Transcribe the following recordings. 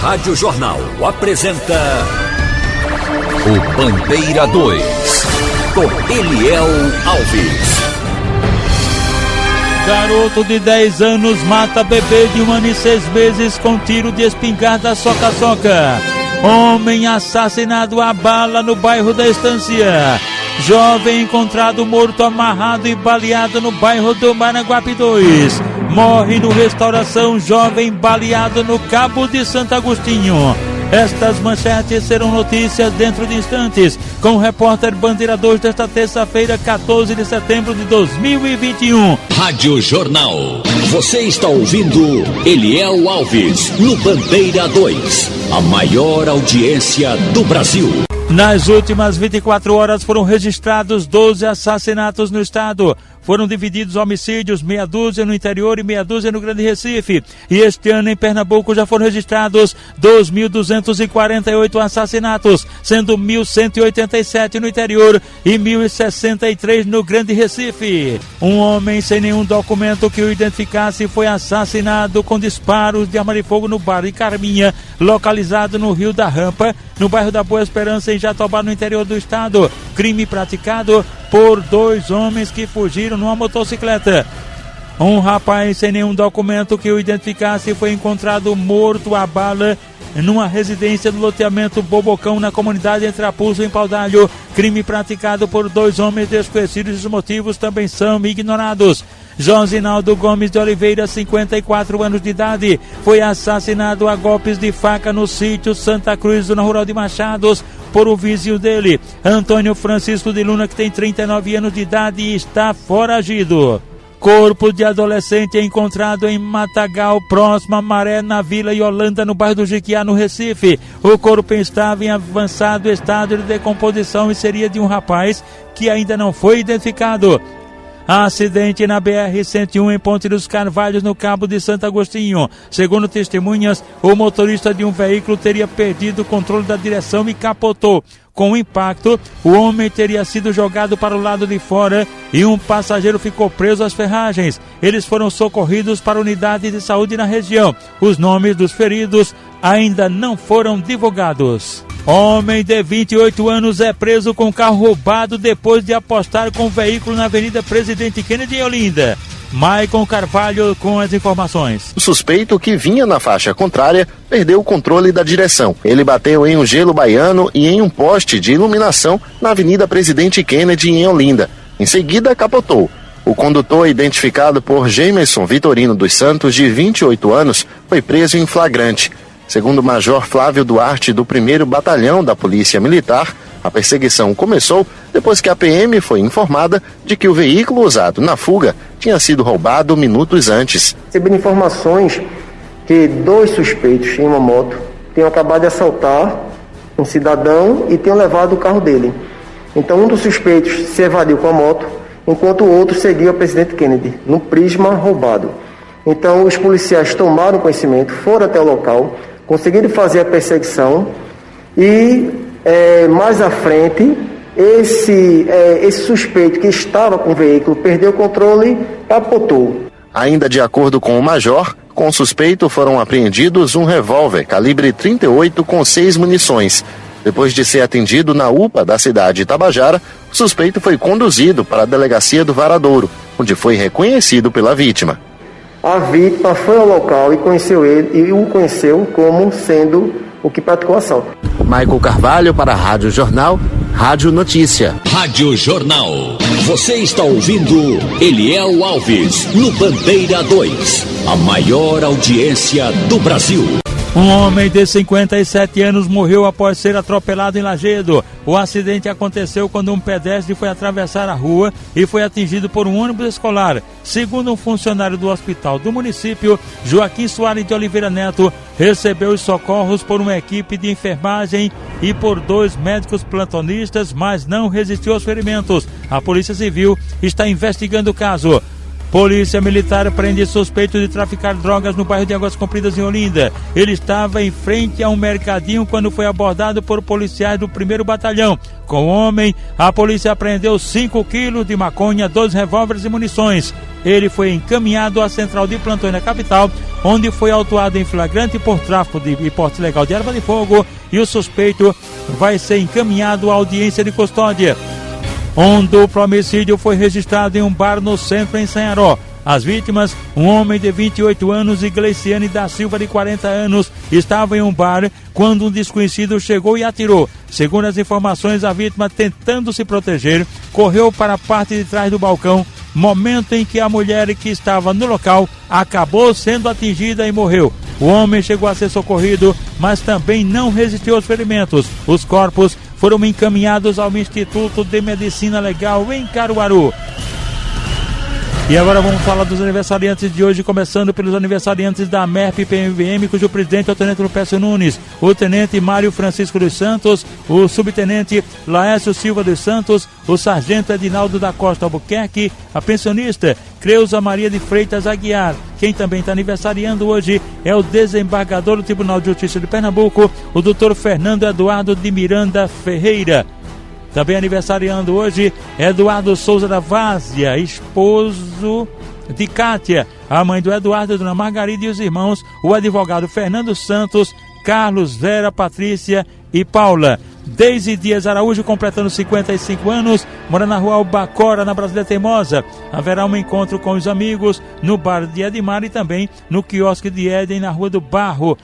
Rádio Jornal apresenta o Bandeira 2, com Eliel Alves. Garoto de 10 anos mata bebê de 1 ano e 6 meses com tiro de espingarda soca-soca. Homem assassinado a bala no bairro da Estância. Jovem encontrado morto, amarrado e baleado no bairro do Maranguape 2. Morre no Restauração jovem baleado no Cabo de Santo Agostinho. Estas manchetes serão notícias dentro de instantes, com o repórter Bandeira 2 desta terça-feira, 14 de setembro de 2021. Rádio Jornal. Você está ouvindo Eliel Alves no Bandeira 2, a maior audiência do Brasil. Nas últimas 24 horas foram registrados 12 assassinatos no estado. Foram divididos homicídios, meia dúzia no interior e meia dúzia no Grande Recife. E este ano em Pernambuco já foram registrados 2.248 assassinatos, sendo 1.187 no interior e 1.063 no Grande Recife. Um homem sem nenhum documento que o identificasse foi assassinado com disparos de arma de fogo no bar de Carminha, localizado no Rio da Rampa, no bairro da Boa Esperança, em Jatobá, no interior do estado. Crime praticado por 2 homens que fugiram numa motocicleta. Um rapaz sem nenhum documento que o identificasse foi encontrado morto a bala numa residência do loteamento Bobocão, na comunidade Entre Apulso, em Paudalho. Crime praticado por 2 homens desconhecidos, os motivos também são ignorados. Josinaldo Gomes de Oliveira, 54 anos de idade, foi assassinado a golpes de faca no sítio Santa Cruz, zona rural de Machados, por um vizinho dele, Antônio Francisco de Luna, que tem 39 anos de idade e está foragido. Corpo de adolescente é encontrado em Matagal, próximo a Maré, na Vila Yolanda, no bairro do Jiquiá, no Recife. O corpo estava em avançado estado de decomposição e seria de um rapaz que ainda não foi identificado. Acidente na BR-101 em Ponte dos Carvalhos, no Cabo de Santo Agostinho. Segundo testemunhas, o motorista de um veículo teria perdido o controle da direção e capotou. Com o impacto, o homem teria sido jogado para o lado de fora e um passageiro ficou preso às ferragens. Eles foram socorridos para a unidade de saúde na região. Os nomes dos feridos ainda não foram divulgados. Homem de 28 anos é preso com carro roubado depois de apostar com o veículo na Avenida Presidente Kennedy, em Olinda. Maicon Carvalho com as informações. O suspeito, que vinha na faixa contrária, perdeu o controle da direção. Ele bateu em um gelo baiano e em um poste de iluminação na Avenida Presidente Kennedy, em Olinda. Em seguida, capotou. O condutor, identificado por Jamerson Vitorino dos Santos, de 28 anos, foi preso em flagrante. Segundo o Major Flávio Duarte, do 1º Batalhão da Polícia Militar, a perseguição começou depois que a PM foi informada de que o veículo usado na fuga tinha sido roubado minutos antes. Recebendo informações que 2 suspeitos em uma moto tinham acabado de assaltar um cidadão e tinham levado o carro dele. Então um dos suspeitos se evadiu com a moto, enquanto o outro seguiu a Presidente Kennedy, no Prisma roubado. Então os policiais tomaram conhecimento, foram até o local, conseguiram fazer a perseguição e mais à frente esse suspeito que estava com o veículo perdeu o controle e capotou. Ainda de acordo com o major, com o suspeito foram apreendidos um revólver calibre 38 com 6 munições. Depois de ser atendido na UPA da cidade de Tabajara, o suspeito foi conduzido para a delegacia do Varadouro, onde foi reconhecido pela vítima. A vítima foi ao local e conheceu ele e o conheceu como sendo o que praticou o assalto. Maicon Carvalho para a Rádio Jornal, Rádio Notícia. Rádio Jornal. Você está ouvindo Eliel Alves no Bandeira 2, a maior audiência do Brasil. Um homem de 57 anos morreu após ser atropelado em Lajedo. O acidente aconteceu quando um pedestre foi atravessar a rua e foi atingido por um ônibus escolar. Segundo um funcionário do hospital do município, Joaquim Soares de Oliveira Neto recebeu os socorros por uma equipe de enfermagem e por 2 médicos plantonistas, mas não resistiu aos ferimentos. A Polícia Civil está investigando o caso. Polícia Militar prende suspeito de traficar drogas no bairro de Águas Compridas, em Olinda. Ele estava em frente a um mercadinho quando foi abordado por policiais do 1º Batalhão. Com o homem, a polícia apreendeu 5 quilos de maconha, 2 revólveres e munições. Ele foi encaminhado à central de plantões na capital, onde foi autuado em flagrante por tráfico e porte ilegal de arma de fogo, e o suspeito vai ser encaminhado à audiência de custódia. Um duplo homicídio foi registrado em um bar no centro em Sanharó. As vítimas, um homem de 28 anos e Gleiciane da Silva, de 40 anos, estavam em um bar quando um desconhecido chegou e atirou. Segundo as informações, a vítima, tentando se proteger, correu para a parte de trás do balcão, momento em que a mulher que estava no local acabou sendo atingida e morreu. O homem chegou a ser socorrido, mas também não resistiu aos ferimentos. Os corpos foram encaminhados ao Instituto de Medicina Legal em Caruaru. E agora vamos falar dos aniversariantes de hoje, começando pelos aniversariantes da MERP-PMVM, cujo presidente é o Tenente Lupécio Nunes, o Tenente Mário Francisco dos Santos, o Subtenente Laércio Silva dos Santos, o Sargento Edinaldo da Costa Albuquerque, a pensionista Creuza Maria de Freitas Aguiar. Quem também está aniversariando hoje é o desembargador do Tribunal de Justiça de Pernambuco, o Dr. Fernando Eduardo de Miranda Ferreira. Também aniversariando hoje, Eduardo Souza da Várzea, esposo de Cátia, a mãe do Eduardo, a dona Margarida, e os irmãos, o advogado Fernando Santos, Carlos, Vera, Patrícia e Paula. Deise Dias Araújo, completando 55 anos, mora na rua Albacora, na Brasília Teimosa. Haverá um encontro com os amigos no bar de Edmar e também no quiosque de Éden, na Rua do Barro.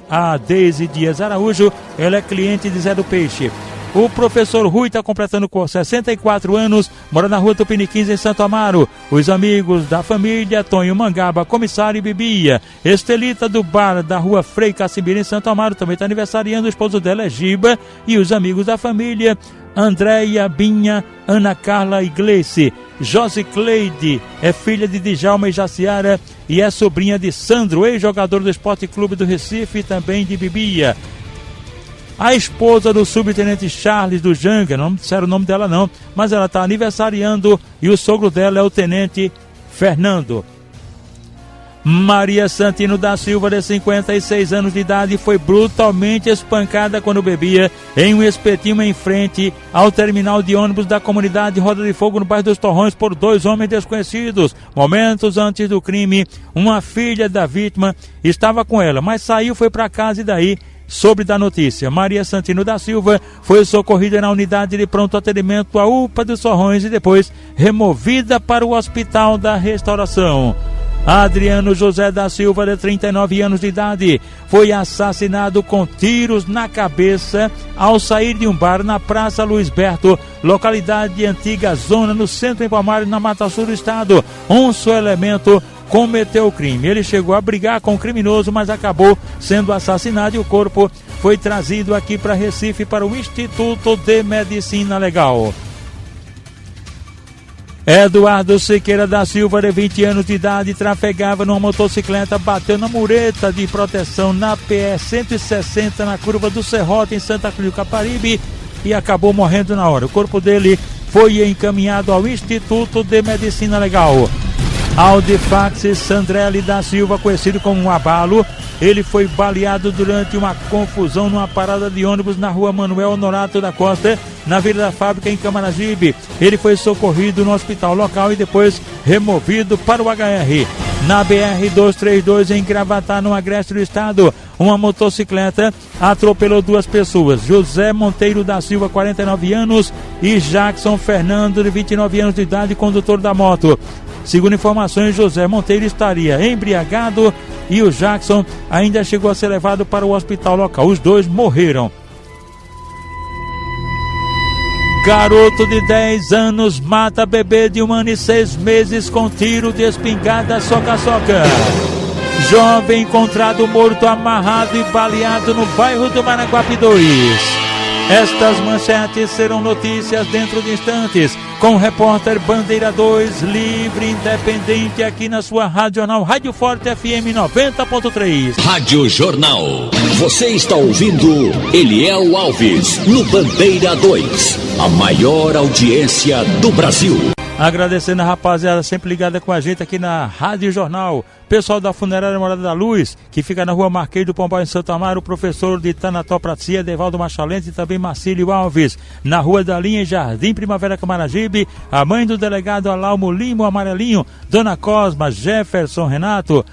A Deise Dias Araújo, ela é cliente de Zé do Peixe. O professor Rui está completando 64 anos, mora na rua Tupiniquins, em Santo Amaro. Os amigos da família, Tonho Mangaba, comissário e Bibia. Estelita do bar da rua Frei Cacimbira, em Santo Amaro, também está aniversariando. O esposo dela é Giba. E os amigos da família, Andréia, Binha, Ana Carla e Gleice. Josi Cleide é filha de Djalma e Jaciara e é sobrinha de Sandro, ex-jogador do Esporte Clube do Recife e também de Bibia. A esposa do subtenente Charles do Janga, não disseram o nome dela não, mas ela está aniversariando, e o sogro dela é o tenente Fernando. Maria Santino da Silva, de 56 anos de idade, foi brutalmente espancada quando bebia em um espetinho em frente ao terminal de ônibus da comunidade Roda de Fogo, no bairro dos Torrões, por 2 homens desconhecidos. Momentos antes do crime, uma filha da vítima estava com ela, mas saiu, foi para casa e daí soube da notícia. Maria Santino da Silva foi socorrida na unidade de pronto atendimento, a UPA dos Torrões, e depois removida para o Hospital da Restauração. Adriano José da Silva, de 39 anos de idade, foi assassinado com tiros na cabeça ao sair de um bar na Praça Luiz Berto, localidade de Antiga Zona, no centro informário, na Mata Sul do estado. Um só elemento cometeu o crime. Ele chegou a brigar com o criminoso, mas acabou sendo assassinado, e o corpo foi trazido aqui para Recife, para o Instituto de Medicina Legal. Eduardo Siqueira da Silva, de 20 anos de idade, trafegava numa motocicleta, bateu na mureta de proteção na PE 160, na curva do Serrote, em Santa Cruz do Caparibe, e acabou morrendo na hora. O corpo dele foi encaminhado ao Instituto de Medicina Legal. Aldifax Sandrelli da Silva, conhecido como um abalo, ele foi baleado durante uma confusão numa parada de ônibus na rua Manuel Honorato da Costa, na Vila da Fábrica, em Camaragibe. Ele foi socorrido no hospital local e depois removido para o HR. Na BR-232, em Gravatá, no Agreste do estado, uma motocicleta atropelou 2 pessoas. José Monteiro da Silva, 49 anos, e Jackson Fernando, de 29 anos de idade, condutor da moto. Segundo informações, José Monteiro estaria embriagado e o Jackson ainda chegou a ser levado para o hospital local. Os 2 morreram. Garoto de 10 anos mata bebê de 1 ano e 6 meses com tiro de espingarda soca-soca. Jovem encontrado morto, amarrado e baleado no bairro do Maraguape 2. Estas manchetes serão notícias dentro de instantes, com o repórter Bandeira 2, livre e independente, aqui na sua Rádio Jornal, Rádio Forte FM 90.3. Rádio Jornal. Você está ouvindo Eliel Alves, no Bandeira 2, a maior audiência do Brasil. Agradecendo a rapaziada sempre ligada com a gente aqui na Rádio Jornal. Pessoal da Funerária Morada da Luz, que fica na rua Marquês do Pombal, em Santo Amaro, o professor de Tanatopraxia, Devaldo Machalente, e também Marcílio Alves. Na rua da Linha, em Jardim Primavera, Camaragibe, a mãe do delegado Alalmo Limo Amarelinho, Dona Cosma, Jefferson Renato,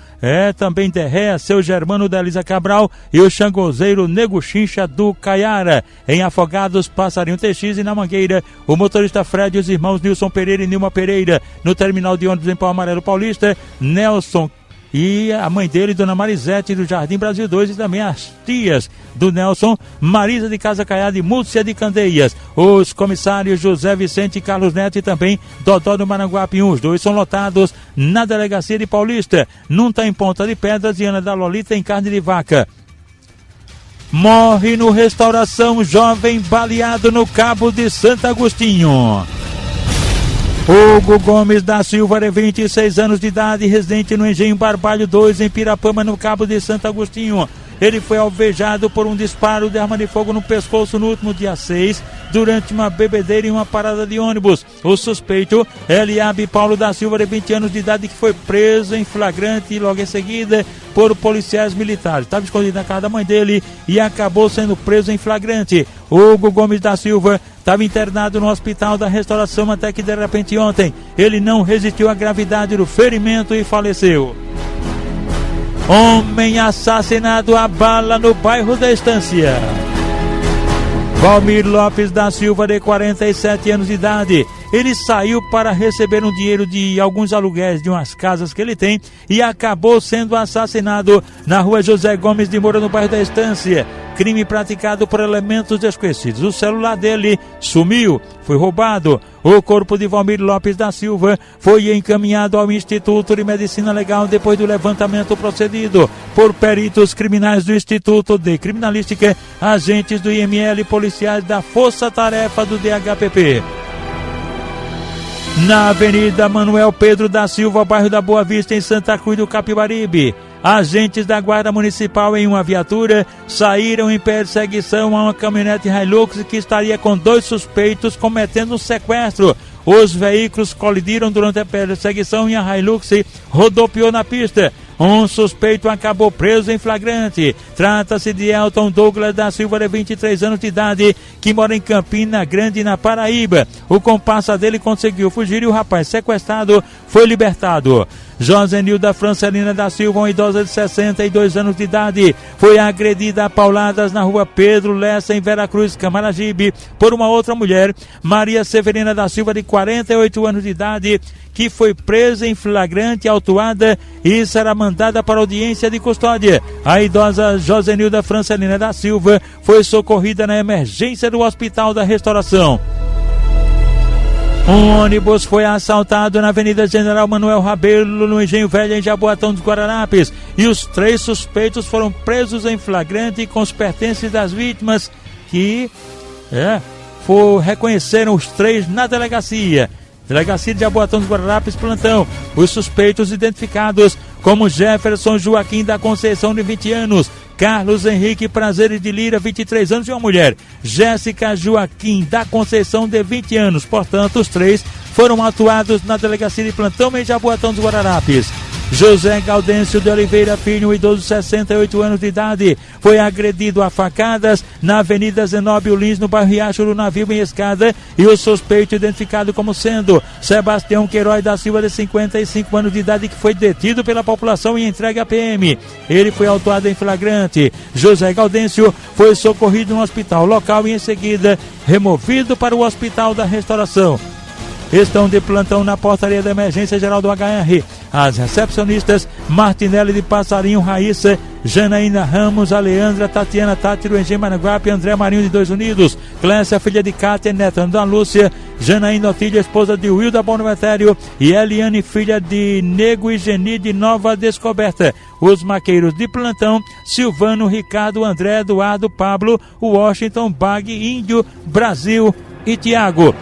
também Derré, seu Germano da Elisa Cabral e o xangozeiro Nego Chincha do Caiara. Em Afogados, Passarinho TX, e na Mangueira, o motorista Fred e os irmãos Nilson Pereira e Nilma Pereira. No terminal de ônibus em Pau Amarelo Paulista, Nelson e a mãe dele, Dona Marisete, do Jardim Brasil 2, e também as tias do Nelson, Marisa de Casa Caiada e Múcia de Candeias. Os comissários José Vicente e Carlos Neto e também Dodó do Maranguape 1. Os dois são lotados na delegacia de Paulista. Num tá em Ponta de Pedras e Ana da Lolita em Carne de Vaca. Morre no Restauração jovem baleado no Cabo de Santo Agostinho. Hugo Gomes da Silva, de 26 anos de idade, residente no Engenho Barbalho 2, em Pirapama, no Cabo de Santo Agostinho. Ele foi alvejado por um disparo de arma de fogo no pescoço no último dia 6, durante uma bebedeira em uma parada de ônibus. O suspeito, Eliabe Paulo da Silva, de 20 anos de idade, que foi preso em flagrante e logo em seguida por policiais militares. Estava escondido na casa da mãe dele e acabou sendo preso em flagrante. Hugo Gomes da Silva estava internado no Hospital da Restauração até que de repente ontem ele não resistiu à gravidade do ferimento e faleceu. Homem assassinado a bala no bairro da Estância. Valmir Lopes da Silva, de 47 anos de idade. Ele saiu para receber um dinheiro de alguns aluguéis de umas casas que ele tem e acabou sendo assassinado na rua José Gomes de Moura, no bairro da Estância. Crime praticado por elementos desconhecidos. O celular dele sumiu, foi roubado. O corpo de Valmir Lopes da Silva foi encaminhado ao Instituto de Medicina Legal depois do levantamento procedido por peritos criminais do Instituto de Criminalística, agentes do IML e policiais da Força Tarefa do DHPP. Na Avenida Manuel Pedro da Silva, bairro da Boa Vista, em Santa Cruz do Capibaribe, agentes da Guarda Municipal em uma viatura saíram em perseguição a uma caminhonete Hilux que estaria com 2 suspeitos cometendo um sequestro. Os veículos colidiram durante a perseguição e a Hilux rodopiou na pista. Um suspeito acabou preso em flagrante. Trata-se de Elton Douglas da Silva, de 23 anos de idade, que mora em Campina Grande, na Paraíba. O comparsa dele conseguiu fugir e o rapaz sequestrado foi libertado. Josenilda Francelina da Silva, uma idosa de 62 anos de idade, foi agredida a pauladas na rua Pedro Lessa, em Veracruz, Camaragibe, por uma outra mulher, Maria Severina da Silva, de 48 anos de idade, que foi presa em flagrante autuada e será mandada para audiência de custódia. A idosa Josenilda Francelina da Silva foi socorrida na emergência do Hospital da Restauração. Um ônibus foi assaltado na Avenida General Manuel Rabelo, no Engenho Velho, em Jaboatão dos Guararapes, e os 3 suspeitos foram presos em flagrante com os pertences das vítimas, que reconheceram os 3 na delegacia. Delegacia de Jaboatão dos Guararapes, plantão. Os suspeitos identificados como Jefferson Joaquim da Conceição, de 20 anos, Carlos Henrique Prazeres de Lira, 23 anos, e uma mulher, Jéssica Joaquim da Conceição, de 20 anos. Portanto, os 3 foram atuados na delegacia de plantão em Jaboatão dos Guararapes. José Gaudêncio de Oliveira Filho, um idoso de 68 anos de idade, foi agredido a facadas na Avenida Zenóbio Lins, no bairro Riacho do Navio, em Escada, e o suspeito identificado como sendo Sebastião Queiroz da Silva, de 55 anos de idade, que foi detido pela população e entregue à PM. Ele foi autuado em flagrante. José Gaudêncio foi socorrido no hospital local e em seguida removido para o Hospital da Restauração. Estão de plantão na portaria da Emergência Geral do HR as recepcionistas Martinelli de Passarinho, Raíssa, Janaína Ramos, Aleandra, Tatiana Tátiro, Engenho Maranguape, André Marinho de 2 Unidos, Clécia, filha de Cátia, neta da Lúcia, Janaína Otília, esposa de Wilda Bonaventério, e Eliane, filha de Nego e Geni, de Nova Descoberta. Os maqueiros de plantão: Silvano, Ricardo, André, Eduardo, Pablo, Washington, Bag, Índio, Brasil e Tiago.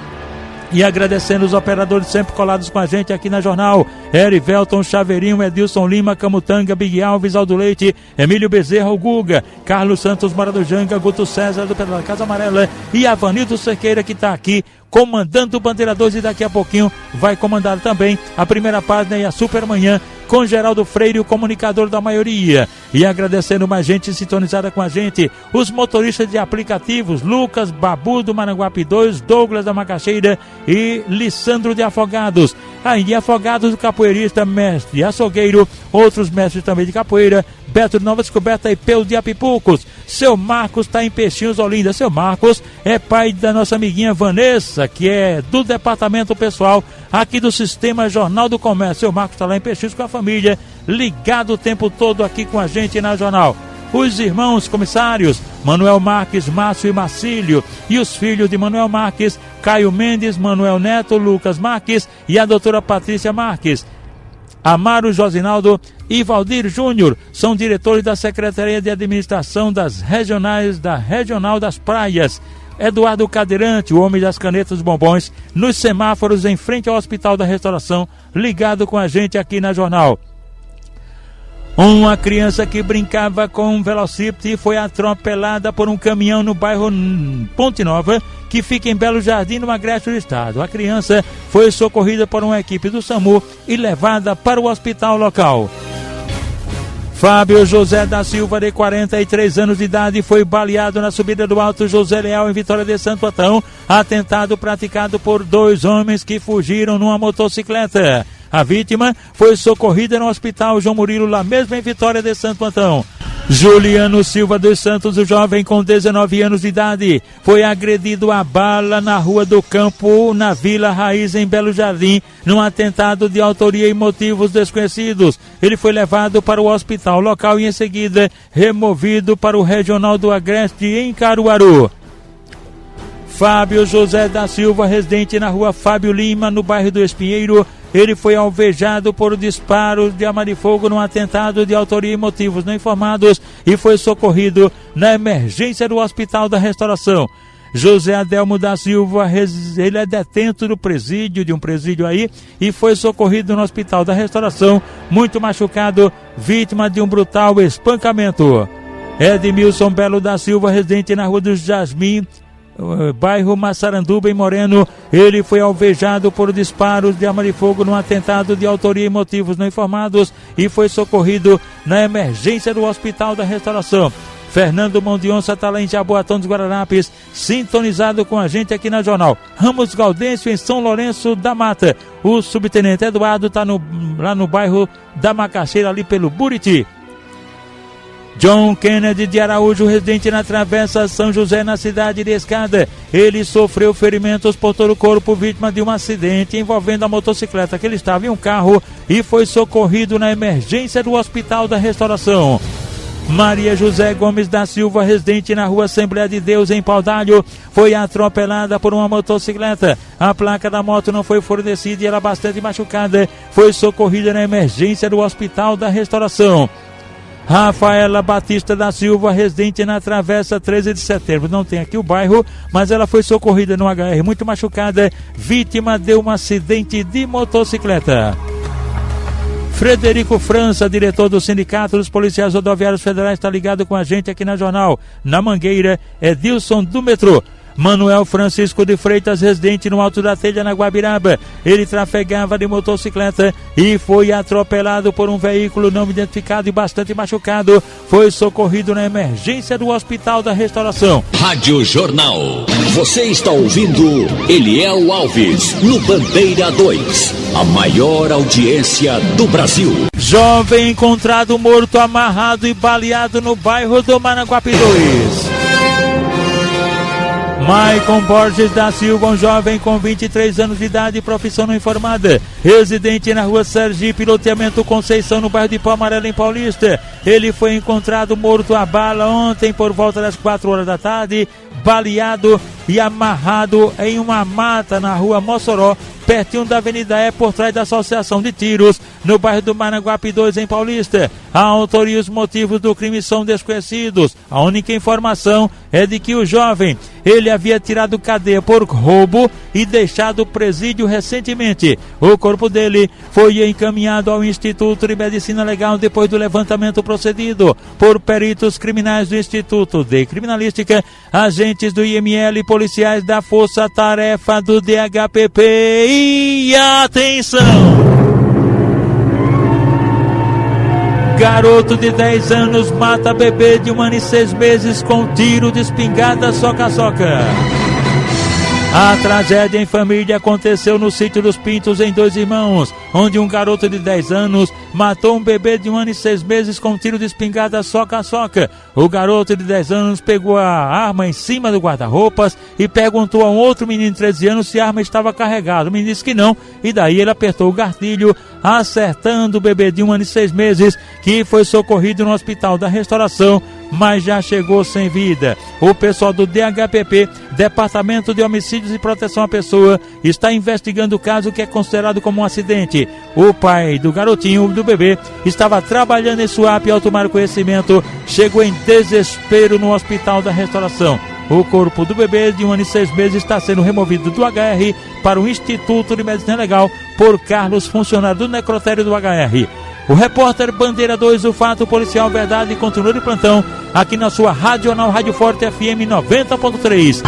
E agradecendo os operadores sempre colados com a gente aqui na Jornal: Erivelton, Chaveirinho, Edilson Lima, Camutanga, Big Alves, Aldo Leite, Emílio Bezerra, o Guga, Carlos Santos, Mora do Janga, Guto César, do Pedro da Casa Amarela, e Avanildo Cerqueira, que está aqui comandando o Bandeira 2, e daqui a pouquinho vai comandar também a primeira página e a Supermanhã com Geraldo Freire, o comunicador da maioria. E agradecendo mais gente sintonizada com a gente, os motoristas de aplicativos, Lucas Babu do Maranguape 2, Douglas da Macaxeira e Lissandro de Afogados. Aí, Afogados, o capoeirista, mestre açougueiro, outros mestres também de capoeira, Beto de Nova Descoberta e Peu de Apipucos. Seu Marcos está em Peixinhos, Olinda. Seu Marcos é pai da nossa amiguinha Vanessa, que é do departamento pessoal aqui do Sistema Jornal do Comércio. Seu Marcos está lá em Peixinhos com a família, ligado o tempo todo aqui com a gente na Jornal. Os irmãos comissários, Manuel Marques, Márcio e Marcílio, e os filhos de Manuel Marques, Caio Mendes, Manuel Neto, Lucas Marques e a doutora Patrícia Marques. Amaro Josinaldo e Valdir Júnior são diretores da Secretaria de Administração das Regionais da Regional das Praias. Eduardo Cadeirante, o homem das canetas bombons, nos semáforos em frente ao Hospital da Restauração, ligado com a gente aqui na Jornal. Uma criança que brincava com um velocípede foi atropelada por um caminhão no bairro Ponte Nova, que fica em Belo Jardim, no Agreste do Estado. A criança foi socorrida por uma equipe do SAMU e levada para o hospital local. Fábio José da Silva, de 43 anos de idade, foi baleado na subida do Alto José Leal, em Vitória de Santo Antão. Atentado praticado por 2 homens que fugiram numa motocicleta. A vítima foi socorrida no Hospital João Murilo, lá mesmo em Vitória de Santo Antão. Juliano Silva dos Santos, o jovem com 19 anos de idade, foi agredido a bala na Rua do Campo, na Vila Raiz, em Belo Jardim, num atentado de autoria e motivos desconhecidos. Ele foi levado para o hospital local e em seguida removido para o Regional do Agreste, em Caruaru. Fábio José da Silva, residente na Rua Fábio Lima, no bairro do Espinheiro, ele foi alvejado por disparos de arma de fogo num atentado de autoria e motivos não informados e foi socorrido na emergência do Hospital da Restauração. José Adelmo da Silva, ele é detento do presídio, de um presídio aí, e foi socorrido no Hospital da Restauração, muito machucado, vítima de um brutal espancamento. Edmilson Belo da Silva, residente na Rua do Jasmim, bairro Massaranduba, em Moreno, ele foi alvejado por disparos de arma de fogo num atentado de autoria e motivos não informados e foi socorrido na emergência do Hospital da Restauração. Fernando Mão de Onça está lá em Jaboatão dos Guararapes, sintonizado com a gente aqui na Jornal. Ramos Gaudêncio, em São Lourenço da Mata. O subtenente Eduardo está lá no bairro da Macaxeira, ali pelo Buriti. John Kennedy de Araújo, residente na Travessa São José, na cidade de Escada. Ele sofreu ferimentos por todo o corpo, vítima de um acidente envolvendo a motocicleta que ele estava em um carro e foi socorrido na emergência do Hospital da Restauração. Maria José Gomes da Silva, residente na Rua Assembleia de Deus, em Paudalho, foi atropelada por uma motocicleta. A placa da moto não foi fornecida e ela, bastante machucada, foi socorrida na emergência do Hospital da Restauração. Rafaela Batista da Silva, residente na Travessa 13 de Setembro. Não tem aqui o bairro, mas ela foi socorrida no HR, muito machucada, vítima de um acidente de motocicleta. Frederico França, diretor do Sindicato dos Policiais Rodoviários Federais, está ligado com a gente aqui na Jornal. Na Mangueira, Edilson do Metrô. Manuel Francisco de Freitas, residente no Alto da Telha, na Guabiraba. Ele trafegava de motocicleta e foi atropelado por um veículo não identificado e bastante machucado. Foi socorrido na emergência do Hospital da Restauração. Rádio Jornal. Você está ouvindo Eliel Alves, no Bandeira 2. A maior audiência do Brasil. Jovem encontrado morto, amarrado e baleado no bairro do Maranguape 2. Maicon Borges da Silva, um jovem com 23 anos de idade, profissão não informada, residente na Rua Sergipe, loteamento Conceição, no bairro de Pau Amarelo, em Paulista. Ele foi encontrado morto a bala ontem por volta das 4 horas da tarde, baleado e amarrado em uma mata na Rua Mossoró, pertinho da Avenida E, por trás da Associação de Tiros, no bairro do Maranguape 2, em Paulista. A autoria e os motivos do crime são desconhecidos. A única informação é de que o jovem, ele havia tirado cadeia por roubo e deixado o presídio recentemente. O corpo dele foi encaminhado ao Instituto de Medicina Legal depois do levantamento procedido por peritos criminais do Instituto de Criminalística, agentes do IML e policiais da Força Tarefa do DHPP. E atenção! Garoto de 10 anos mata bebê de 1 ano e 6 meses com tiro de espingarda soca-soca. A tragédia em família aconteceu no sítio dos Pintos, em Dois Irmãos, onde um garoto de 10 anos matou um bebê de 1 ano e 6 meses com um tiro de espingarda soca-soca. O garoto de 10 anos pegou a arma em cima do guarda-roupas e perguntou a um outro menino de 13 anos se a arma estava carregada. O menino disse que não, e daí ele apertou o gatilho, acertando o bebê de 1 ano e 6 meses, que foi socorrido no Hospital da Restauração, mas já chegou sem vida. O pessoal do DHPP, Departamento de Homicídios e Proteção à Pessoa, está investigando o caso, que é considerado como um acidente. O pai do garotinho, do bebê, estava trabalhando em Suape e, ao tomar conhecimento, chegou em desespero no Hospital da Restauração. O corpo do bebê de 1 ano e 6 meses está sendo removido do HR para o Instituto de Medicina Legal por Carlos, funcionário do necrotério do HR. O repórter Bandeira 2, o fato policial verdade, continua de plantão aqui na sua Radional Rádio Forte FM 90.3.